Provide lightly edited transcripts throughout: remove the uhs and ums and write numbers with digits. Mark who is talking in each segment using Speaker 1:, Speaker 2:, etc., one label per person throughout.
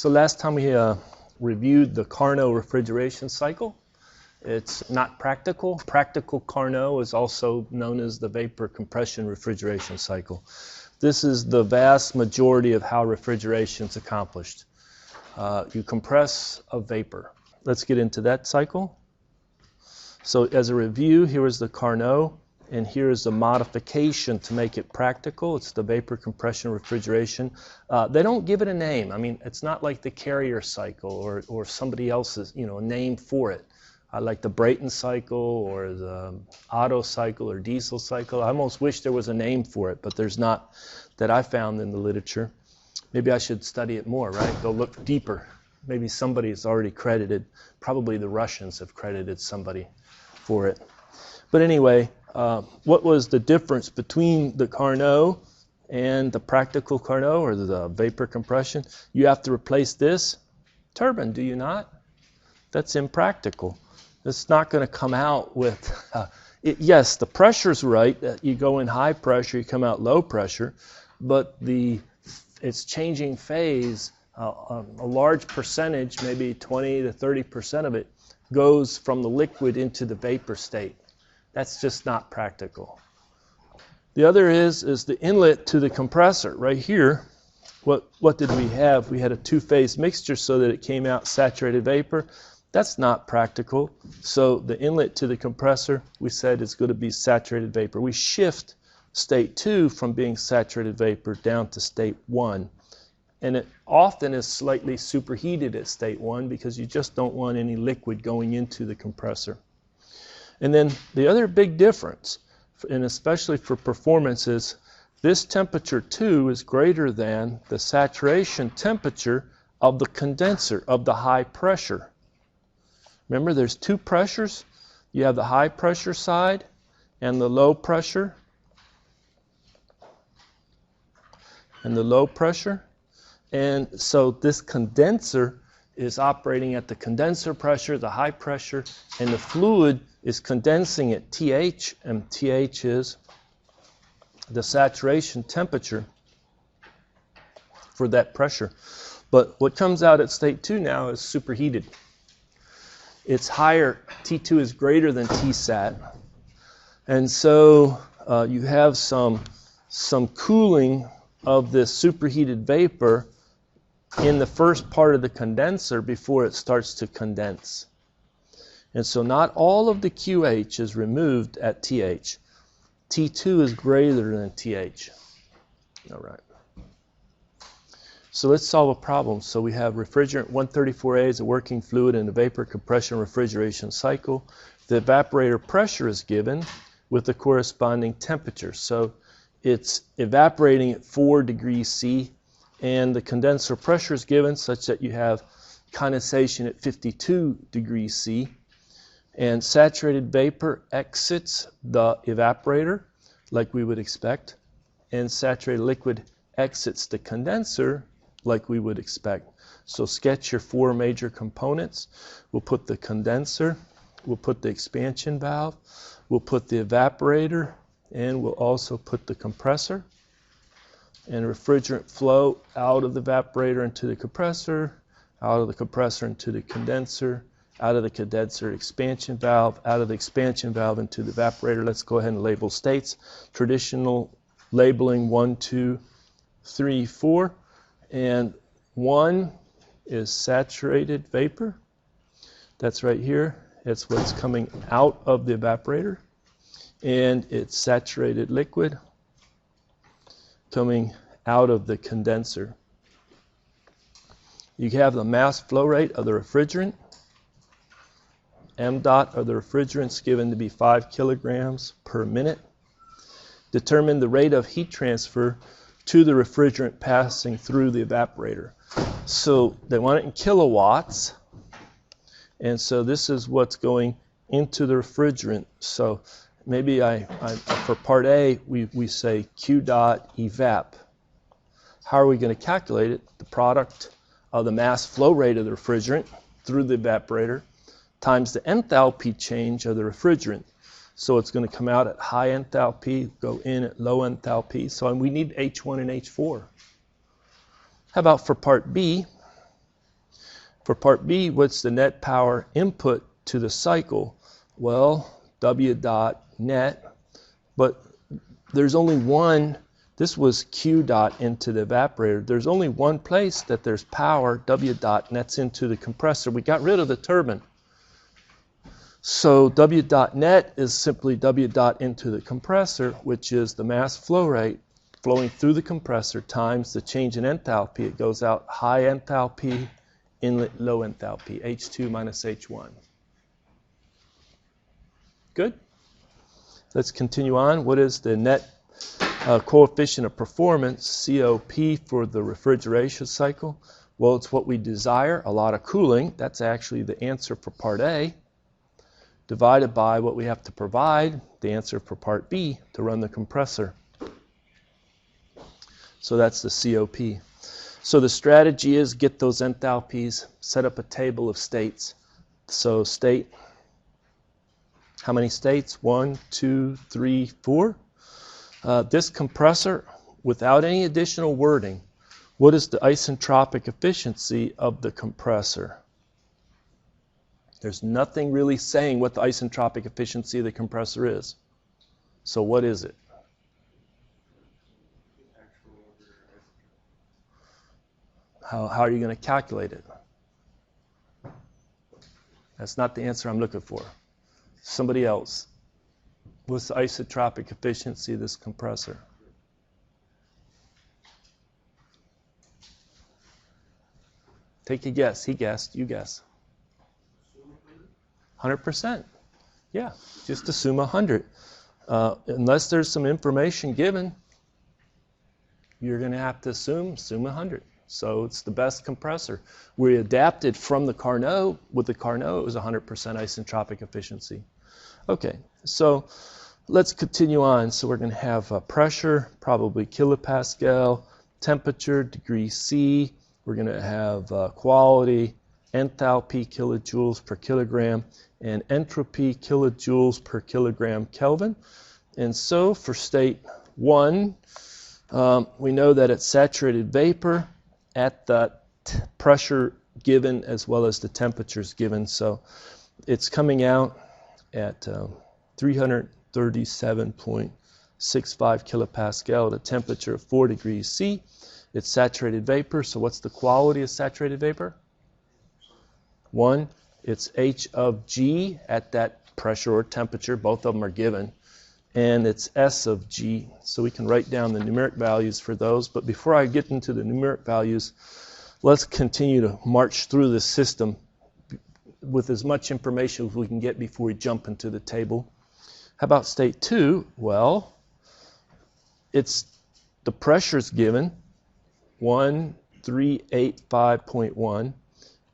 Speaker 1: So last time we reviewed the Carnot refrigeration cycle. It's not practical. Practical Carnot is also known as the vapor compression refrigeration cycle. This is the vast majority of how refrigeration is accomplished. You compress a vapor. Let's get into that cycle. So as a review, here is the Carnot, and here is the modification to make it practical. It's the vapor compression refrigeration. They don't give it a name. I mean, it's not like the Carrier cycle or somebody else's, a name for it. Like the Brayton cycle or the Otto cycle or diesel cycle. I almost wish there was a name for it, but there's not that I found in the literature. Maybe I should study it more, right? Go look deeper. Maybe somebody has already credited, probably the Russians have credited somebody for it. But anyway, what was the difference between the Carnot and the practical Carnot or the vapor compression? You have to replace this turbine, do you not? That's impractical. It's not going to come out with, yes, the pressure's right. You go in high pressure, you come out low pressure, but it's changing phase. A large percentage, maybe 20 to 30% of it, goes from the liquid into the vapor state. That's just not practical. The other is the inlet to the compressor. Right here, what did we have? We had a two-phase mixture so that it came out saturated vapor. That's not practical. So the inlet to the compressor, we said, is going to be saturated vapor. We shift state 2 from being saturated vapor down to state 1. And it often is slightly superheated at state 1 because you just don't want any liquid going into the compressor. And then the other big difference, and especially for performance, is this temperature 2 is greater than the saturation temperature of the condenser, of the high pressure. Remember, there's two pressures. You have the high pressure side and the low pressure. And the low pressure. And so this condenser is operating at the condenser pressure, the high pressure, and the fluid is condensing at TH, and TH is the saturation temperature for that pressure. But what comes out at state 2 now is superheated. It's higher. T2 is greater than Tsat. And so you have some cooling of this superheated vapor in the first part of the condenser before it starts to condense. And so not all of the QH is removed at TH. T2 is greater than TH. All right. So let's solve a problem. So we have refrigerant 134A is a working fluid in the vapor compression refrigeration cycle. The evaporator pressure is given with the corresponding temperature. So it's evaporating at 4 degrees C, and the condenser pressure is given such that you have condensation at 52 degrees C, and saturated vapor exits the evaporator like we would expect, and saturated liquid exits the condenser like we would expect. So sketch your 4 major components. We'll put the condenser, we'll put the expansion valve, we'll put the evaporator, and we'll also put the compressor. And refrigerant flow out of the evaporator into the compressor, out of the compressor into the condenser, out of the condenser expansion valve, out of the expansion valve into the evaporator. Let's go ahead and label states. Traditional labeling 1, 2, 3, 4. And 1 is saturated vapor. That's right here. It's what's coming out of the evaporator. And it's saturated liquid coming out of the condenser. You have the mass flow rate of the refrigerant. M dot of the refrigerants given to be 5 kilograms per minute. Determine the rate of heat transfer to the refrigerant passing through the evaporator. So they want it in kilowatts, and so this is what's going into the refrigerant. So maybe for part A, we say Q dot evap. How are we going to calculate it? The product of the mass flow rate of the refrigerant through the evaporator times the enthalpy change of the refrigerant. So it's going to come out at high enthalpy, go in at low enthalpy. So we need H1 and H4. How about for part B? For part B, what's the net power input to the cycle? Well, W dot net, but there's only one. This was Q dot into the evaporator. There's only one place that there's power, W dot nets into the compressor. We got rid of the turbine. So W dot net is simply W dot into the compressor, which is the mass flow rate flowing through the compressor times the change in enthalpy. It goes out high enthalpy, inlet low enthalpy, H2 minus H1. Good? Let's continue on. What is the net coefficient of performance, COP, for the refrigeration cycle? Well, it's what we desire, a lot of cooling. That's actually the answer for part A, divided by what we have to provide, the answer for part B, to run the compressor. So that's the COP. So the strategy is get those enthalpies, set up a table of states. So state, how many states? 1, 2, 3, 4. This compressor, without any additional wording, what is the isentropic efficiency of the compressor? There's nothing really saying what the isentropic efficiency of the compressor is. So what is it? How are you going to calculate it? That's not the answer I'm looking for. Somebody else. What's the isotropic efficiency of this compressor? Take a guess. He guessed. You guess. 100%. Yeah, just assume 100. Unless there's some information given, you're going to have to assume 100. So it's the best compressor. We adapted from the Carnot. With the Carnot, it was 100% isentropic efficiency. Okay, so let's continue on. So we're going to have pressure, probably kilopascal, temperature, degree C. We're going to have quality, enthalpy, kilojoules per kilogram, and entropy, kilojoules per kilogram Kelvin. And so for state 1, we know that it's saturated vapor at the pressure given as well as the temperatures given. So it's coming out at 337.65 kilopascal at a temperature of 4 degrees C. It's saturated vapor. So what's the quality of saturated vapor? 1. It's H of G at that pressure or temperature. Both of them are given. And it's S of G. So we can write down the numeric values for those. But before I get into the numeric values, let's continue to march through this system with as much information as we can get before we jump into the table. How about state 2? Well, it's the pressure's given, 1385.1.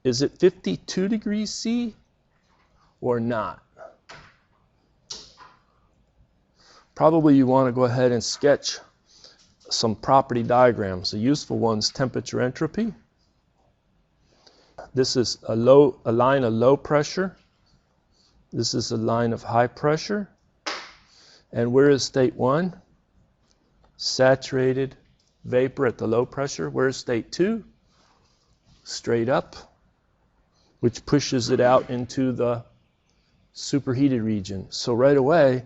Speaker 1: Is it 52 degrees C or not? Probably you want to go ahead and sketch some property diagrams. The useful one's temperature entropy. This is a line of low pressure. This is a line of high pressure. And where is state 1? Saturated vapor at the low pressure. Where is state 2? Straight up, which pushes it out into the superheated region. So right away,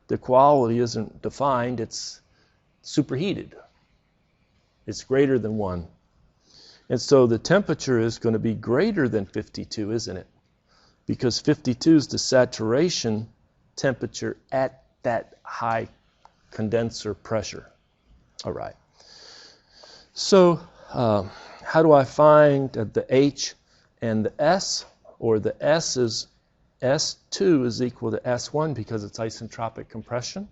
Speaker 1: the quality isn't defined, it's superheated. It's greater than 1. And so the temperature is going to be greater than 52, isn't it? Because 52 is the saturation temperature at that high condenser pressure. All right. So how do I find the H and the S? Or the S is S2 is equal to S1 because it's isentropic compression.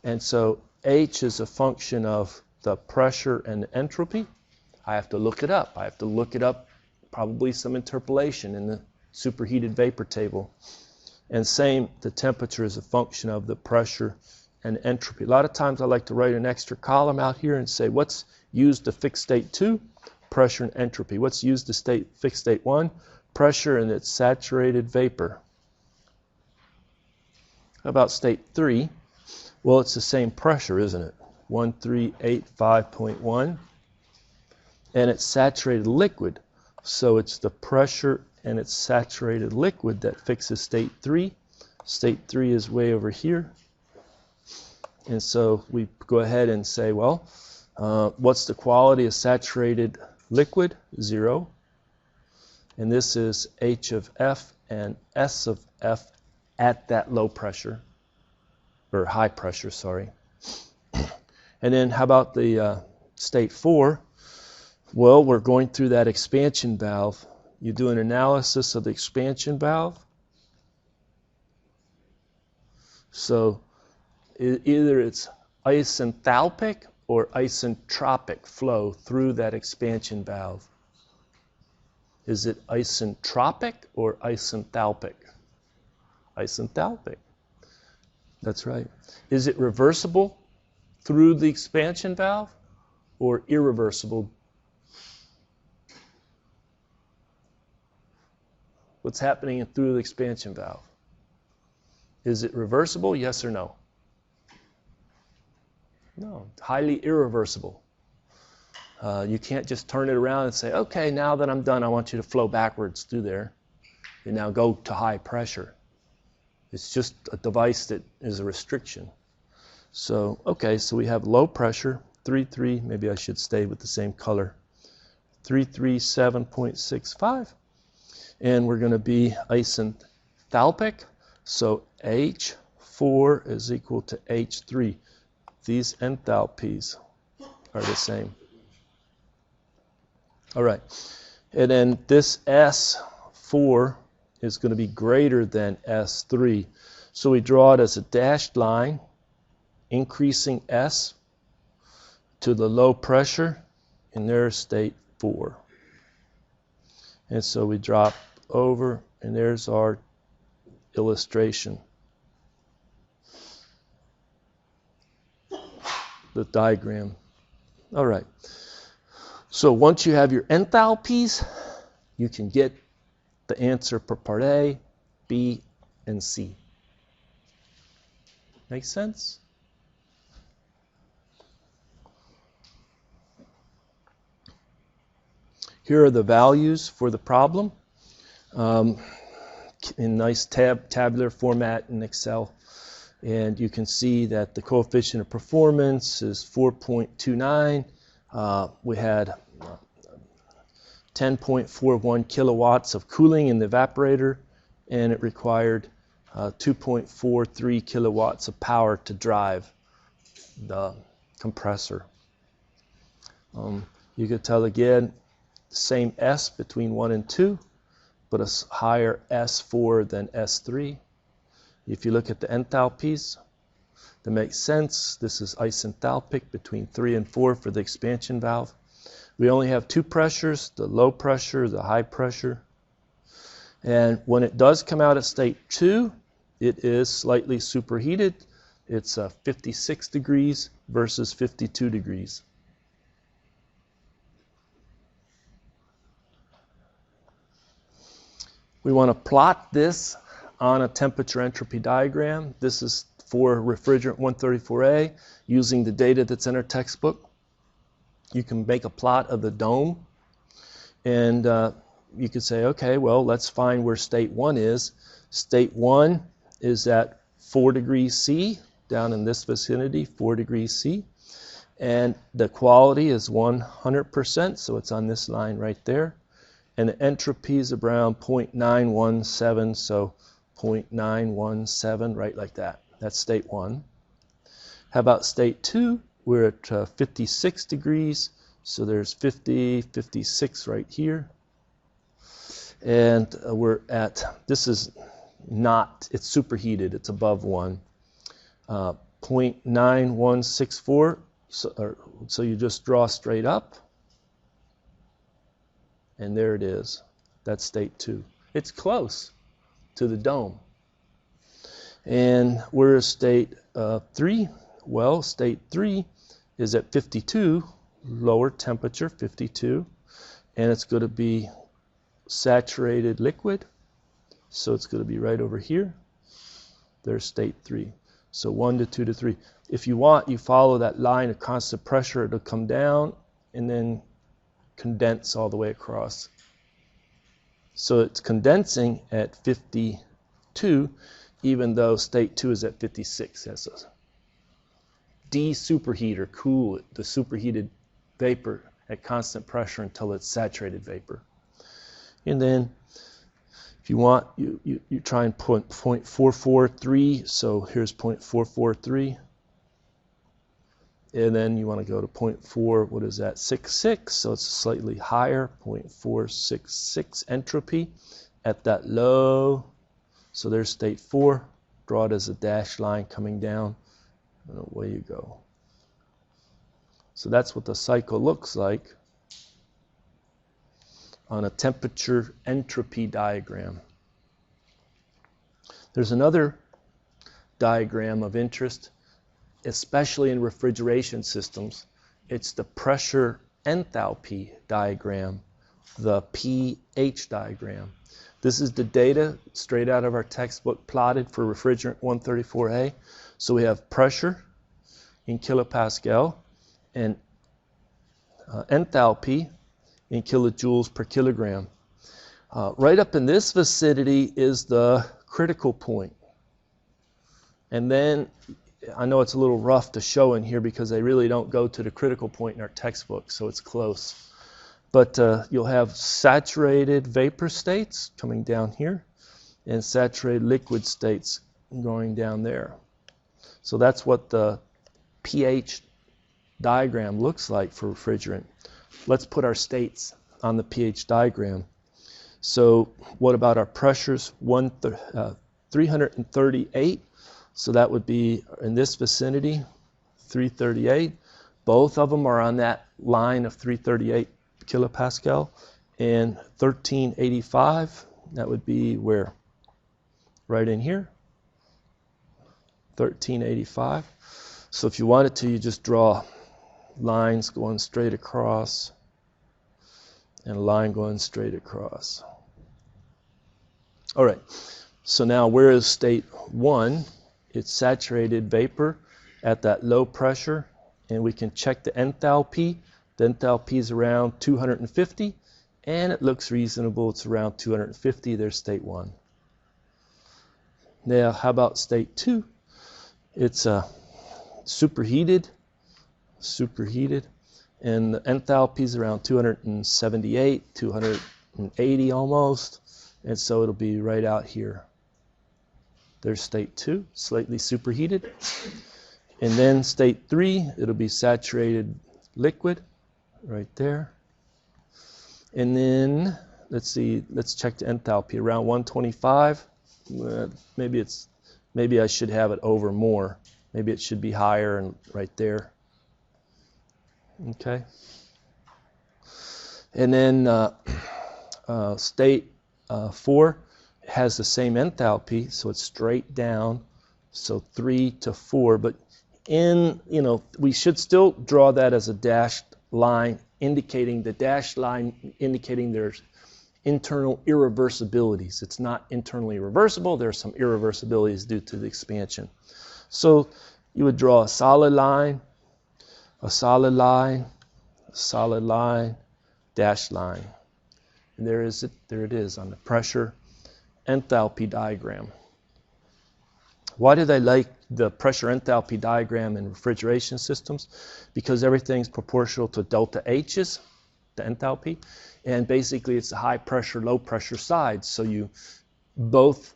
Speaker 1: And so H is a function of the pressure and the entropy. I have to look it up. I have to look it up, probably some interpolation in the superheated vapor table. And same, the temperature is a function of the pressure and entropy. A lot of times I like to write an extra column out here and say what's used to fix state 2? Pressure and entropy. What's used to fix state 1? Pressure and its saturated vapor. How about state 3? Well, it's the same pressure, isn't it? 1385.1. And it's saturated liquid. So it's the pressure and its saturated liquid that fixes state 3. State 3 is way over here. And so we go ahead and say, well, what's the quality of saturated liquid? 0. And this is H of F and S of F at that low pressure, or high pressure, sorry. And then how about the state 4? Well, we're going through that expansion valve. You do an analysis of the expansion valve. So either it's isenthalpic or isentropic flow through that expansion valve. Is it isentropic or isenthalpic? Isenthalpic. That's right. Is it reversible through the expansion valve or irreversible? What's happening through the expansion valve? Is it reversible, yes or no? No, highly irreversible. You can't just turn it around and say, okay, now that I'm done, I want you to flow backwards through there and now go to high pressure. It's just a device that is a restriction. So, okay, so we have low pressure, 3.3, maybe I should stay with the same color, 337.65. And we're going to be isenthalpic, so H4 is equal to H3. These enthalpies are the same. All right, and then this S4 is going to be greater than S3. So we draw it as a dashed line, increasing S to the low pressure, and there's state 4. And so we drop over, and there's our illustration. The diagram. All right. So once you have your enthalpies, you can get the answer for part A, B, and C. Make sense? Here are the values for the problem in nice tabular format in Excel. And you can see that the coefficient of performance is 4.29. We had 10.41 kilowatts of cooling in the evaporator, and it required 2.43 kilowatts of power to drive the compressor. You could tell again, same S between 1 and 2, but a higher S4 than S3. If you look at the enthalpies, that makes sense. This is isenthalpic between 3 and 4 for the expansion valve. We only have 2 pressures, the low pressure, the high pressure. And when it does come out at state 2, it is slightly superheated. It's 56 degrees versus 52 degrees. We want to plot this on a temperature entropy diagram. This is for refrigerant 134A using the data that's in our textbook. You can make a plot of the dome, and you could say, okay, well, let's find where state 1 is. State 1 is at 4 degrees C, down in this vicinity, 4 degrees C. And the quality is 100%, so it's on this line right there. And the entropy is around 0.917, so 0.917, right like that. That's state 1. How about state 2? We're at 56 degrees, so there's 50, 56 right here. And we're at, this is not, it's superheated, it's above 1. 0.9164, so you just draw straight up. And there it is. That's state 2. It's close to the dome. And where is state 3? Well, state 3 is at 52, lower temperature, 52. And it's going to be saturated liquid. So it's going to be right over here. There's state 3. So 1 to 2 to 3. If you want, you follow that line of constant pressure. It'll come down and then condense all the way across. So it's condensing at 52, even though state 2 is at 56. That's a de-superheat or cool the superheated vapor at constant pressure until it's saturated vapor. And then if you want, you try and put 0.443, so here's 0.443. And then you want to go to 0.4, what is that, 66, so it's slightly higher, 0.466 entropy at that low. So there's state 4. Draw it as a dashed line coming down, and away you go. So that's what the cycle looks like on a temperature entropy diagram. There's another diagram of interest, especially in refrigeration systems. It's the pressure enthalpy diagram, the pH diagram. This is the data straight out of our textbook plotted for refrigerant 134A. So we have pressure in kilopascal and enthalpy in kilojoules per kilogram. Right up in this vicinity is the critical point. And then, I know it's a little rough to show in here because they really don't go to the critical point in our textbook, so it's close. But you'll have saturated vapor states coming down here and saturated liquid states going down there. So that's what the pH diagram looks like for refrigerant. Let's put our states on the pH diagram. So what about our pressures? 338. So that would be in this vicinity, 338. Both of them are on that line of 338 kilopascal. And 1385, that would be where? Right in here, 1385. So if you wanted to, you just draw lines going straight across and a line going straight across. All right, so now where is state 1? It's saturated vapor at that low pressure, and we can check the enthalpy. The enthalpy is around 250, and it looks reasonable. It's around 250. There's state 1. Now, how about state 2? It's superheated, and the enthalpy is around 278, 280 almost, and so it'll be right out here. There's state 2, slightly superheated. And then state 3, it'll be saturated liquid right there. And then, let's see, let's check the enthalpy, around 125. Maybe I should have it over more. Maybe it should be higher and right there. Okay. And then state 4 has the same enthalpy, so it's straight down, so 3 to 4. But we should still draw that as a dashed line, indicating there's internal irreversibilities. It's not internally reversible. There's some irreversibilities due to the expansion. So you would draw a solid line, a solid line, a solid line, dashed line. And there it is on the pressure enthalpy diagram. Why do they like the pressure enthalpy diagram in refrigeration systems? Because everything's proportional to delta H's, the enthalpy, and basically it's a high pressure, low pressure side. So you both,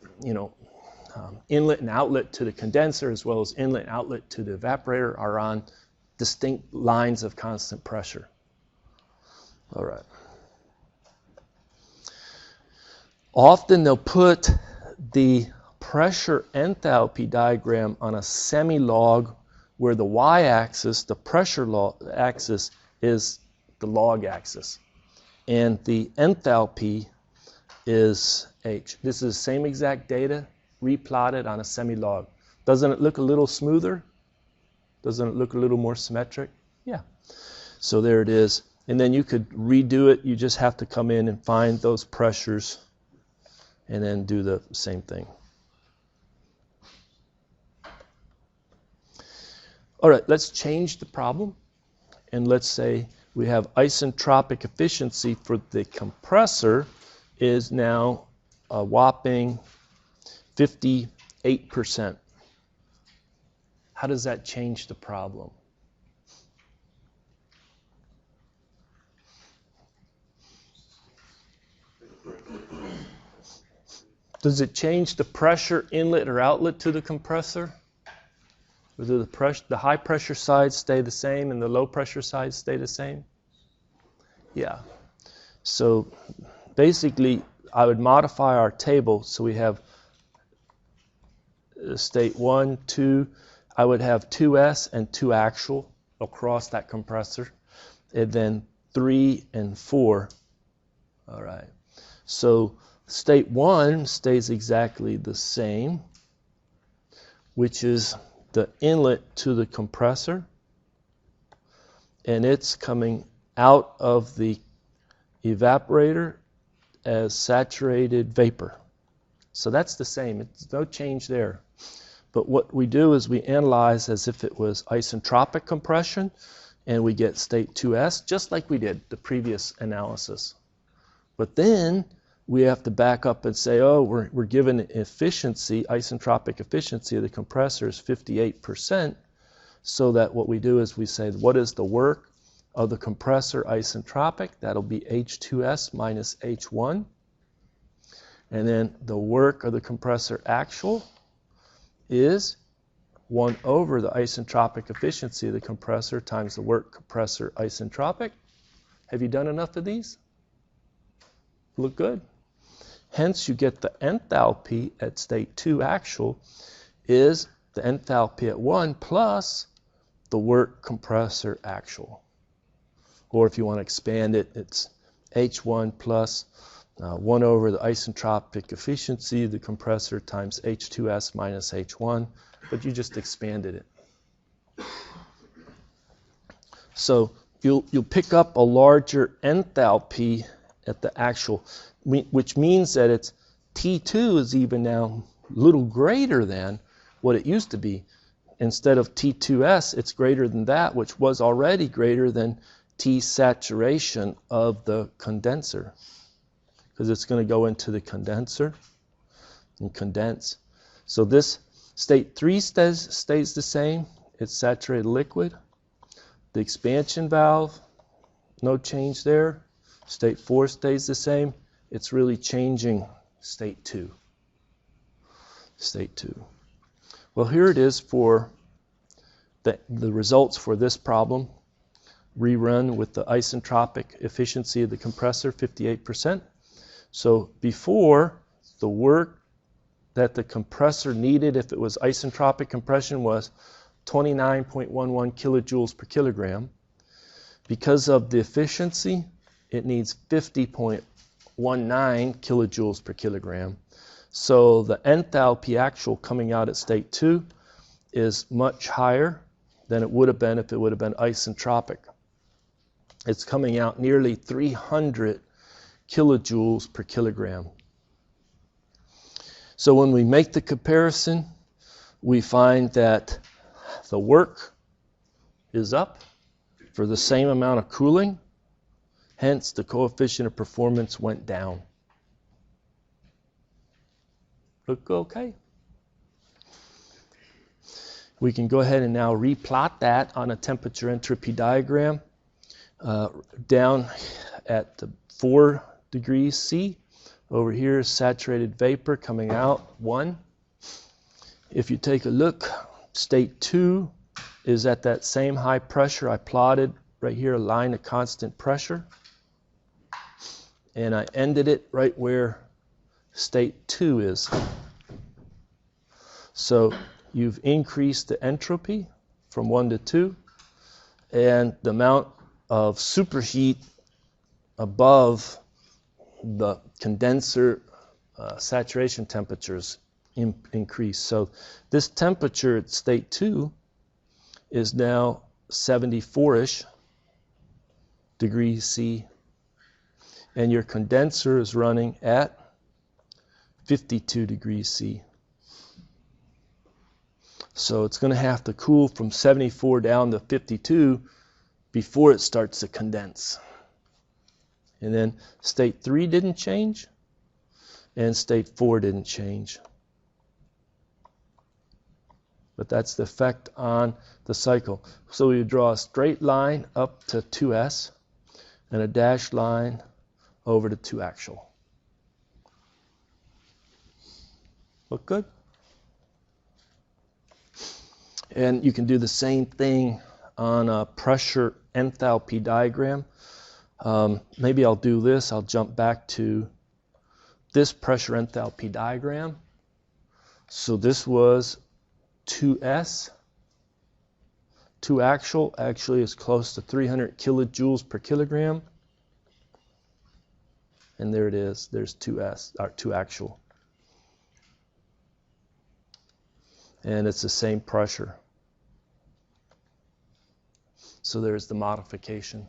Speaker 1: inlet and outlet to the condenser as well as inlet and outlet to the evaporator are on distinct lines of constant pressure. All right. Often they'll put the pressure enthalpy diagram on a semi-log where the y-axis, the pressure axis, is the log axis. And the enthalpy is H. This is the same exact data replotted on a semi-log. Doesn't it look a little smoother? Doesn't it look a little more symmetric? Yeah. So there it is. And then you could redo it. You just have to come in and find those pressures and then do the same thing. All right, let's change the problem. And let's say we have isentropic efficiency for the compressor is now a whopping 58%. How does that change the problem? Does it change the pressure inlet or outlet to the compressor? Or do the high pressure sides stay the same and the low pressure sides stay the same? Yeah. So basically, I would modify our table so we have state 1, 2. I would have 2S and 2 actual across that compressor, and then 3 and 4. All right. So state 1 stays exactly the same, which is the inlet to the compressor, and it's coming out of the evaporator as saturated vapor. So that's the same. It's no change there. But what we do is we analyze as if it was isentropic compression, and we get state 2S, just like we did the previous analysis. But then we have to back up and say, oh, we're given efficiency, isentropic efficiency of the compressor is 58%, so that what we do is we say, what is the work of the compressor isentropic? That'll be H2S minus H1. And then the work of the compressor actual is 1 over the isentropic efficiency of the compressor times the work compressor isentropic. Have you done enough of these? Look good. Hence, you get the enthalpy at state 2 actual is the enthalpy at 1 plus the work compressor actual. Or if you want to expand it, it's H1 plus 1 over the isentropic efficiency of the compressor times H2S minus H1, but you just expanded it. So you'll pick up a larger enthalpy at the actual, which means that it's T2 is even now a little greater than what it used to be. Instead of T2S, it's greater than that, which was already greater than T saturation of the condenser, because it's going to go into the condenser and condense. So this state 3 stays the same. It's saturated liquid. The expansion valve, no change there. State 4 stays the same. It's really changing state 2. State 2. Well, here it is for the results for this problem. Rerun with the isentropic efficiency of the compressor, 58%. So before, the work that the compressor needed if it was isentropic compression was 29.11 kilojoules per kilogram. Because of the efficiency, it needs 50.19 kilojoules per kilogram. So the enthalpy actual coming out at state 2 is much higher than it would have been if it would have been isentropic. It's coming out nearly 300 kilojoules per kilogram. So when we make the comparison, we find that the work is up for the same amount of cooling. Hence, the coefficient of performance went down. Look okay? We can go ahead and now replot that on a temperature entropy diagram. Down at the 4 degrees C, over here is saturated vapor coming out, 1. If you take a look, state 2 is at that same high pressure. I plotted right here a line of constant pressure, and I ended it right where state 2 is. So you've increased the entropy from 1 to 2, and the amount of superheat above the condenser saturation temperatures increase. So this temperature at state 2 is now 74-ish degrees C, and your condenser is running at 52 degrees C. So it's going to have to cool from 74 down to 52 before it starts to condense. And then state 3 didn't change. and state 4 didn't change. But that's the effect on the cycle. So we draw a straight line up to 2s and a dashed line over to 2 actual. Look good? And you can do the same thing on a pressure enthalpy diagram. Maybe I'll do this. I'll jump back to this pressure enthalpy diagram. So this was 2s. 2 actual actually is close to 300 kilojoules per kilogram. And there it is. There's 2s, or 2 actual. And it's the same pressure. So there's the modification.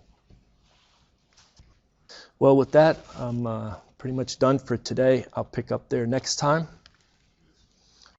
Speaker 1: Well, with that, I'm pretty much done for today. I'll pick up there next time.